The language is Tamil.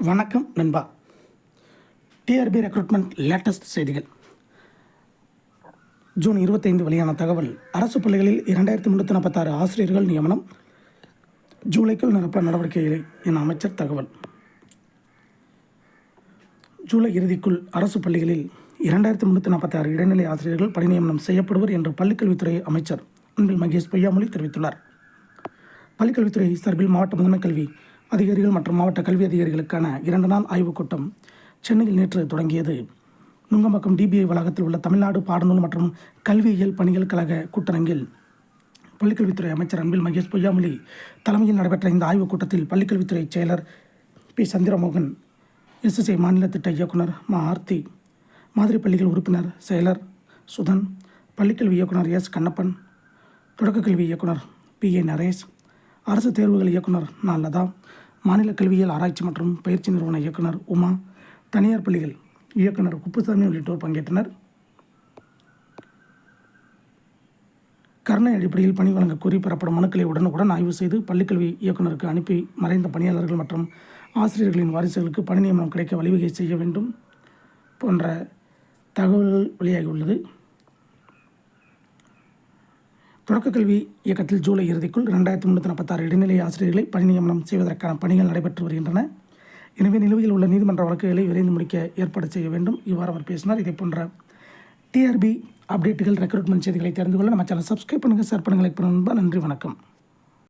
வணக்கம் நண்பா. டிஆர்பி ரெக்ரூட்மெண்ட் லேட்டஸ்ட் செய்திகள். ஜூன் 25 வெளியான தகவல். அரசு பள்ளிகளில் 2346 ஆசிரியர்கள் நியமனம் ஜூலைக்குள் நிரப்ப நடவடிக்கைகளை என அமைச்சர் தகவல். ஜூலை இறுதிக்குள் அரசு பள்ளிகளில் 2346 இடைநிலை ஆசிரியர்கள் பணி நியமனம் செய்யப்படுவர் என்று பள்ளிக்கல்வித்துறை அமைச்சர் அன்பில் மகேஷ் பொய்யாமொழி தெரிவித்துள்ளார். பள்ளிக்கல்வித்துறை சார்பில் மாவட்ட முதன்மை கல்வி அதிகாரிகள் மற்றும் மாவட்ட கல்வி அதிகாரிகளுக்கான 2 நாள் ஆய்வுக் கூட்டம் சென்னையில் நேற்று தொடங்கியது. நுங்கம்பாக்கம் டிபிஐ வளாகத்தில் உள்ள தமிழ்நாடு பாடநூல் மற்றும் கல்வியியல் பணிகள் கழக கூட்டரங்கில் பள்ளிக்கல்வித்துறை அமைச்சர் அன்பில் மகேஷ் பொய்யாமொழி தலைமையில் நடைபெற்ற இந்த ஆய்வுக் கூட்டத்தில் பள்ளிக்கல்வித்துறை செயலர் பி சந்திரமோகன், எஸ்எஸ்ஐ மாநில திட்ட இயக்குனர் மா ஆர்த்தி, மாதிரி பள்ளிகள் உறுப்பினர் செயலர் சுதன், பள்ளிக்கல்வி இயக்குனர் எஸ் கண்ணப்பன், தொடக்கக்கல்வி இயக்குனர் பி ஏ நரேஷ், அரசு தேர்வுகள் இயக்குனர் நா லதா, மாநில கல்வியியல் ஆராய்ச்சி மற்றும் பயிற்சி நிறுவன இயக்குனர் உமா, தனியார் பள்ளிகள் இயக்குனர் குப்புசாமி உள்ளிட்டோர் பங்கேற்றனர். கருணை அடிப்படையில் பணி வழங்க கோரி பெறப்படும் மனுக்களை உடனுக்குடன் ஆய்வு செய்து பள்ளிக்கல்வி இயக்குநருக்கு அனுப்பி மறைந்த பணியாளர்கள் மற்றும் ஆசிரியர்களின் வாரிசுகளுக்கு பணி நியமனம் கிடைக்க வழிவகை செய்ய வேண்டும் போன்ற தகவல்கள் வெளியாகியுள்ளது. தொடக்கக்கல்வி இயக்கத்தில் ஜூலை இறுதிக்குள் 2346 இடைநிலை ஆசிரியர்களை பணி நியமனம் செய்வதற்கான பணிகள் நடைபெற்று வருகின்றன. எனவே நிலுவையில் உள்ள நீதிமன்ற வழக்குகளை விரைந்து முடிக்க ஏற்பாடு செய்ய வேண்டும். இவ்வாறு அவர் பேசினார். இதே போன்ற டிஆர்பி அப்டேட்டுகள், ரெக்ரூட்மெண்ட் செய்திகளை தெரிந்து கொள்ள நம்ம சேனல் சப்ஸ்கிரைப் பண்ணுங்கள், ஷேர் பண்ணுங்கள், லைக் பண்ணுங்கள். நன்றி, வணக்கம்.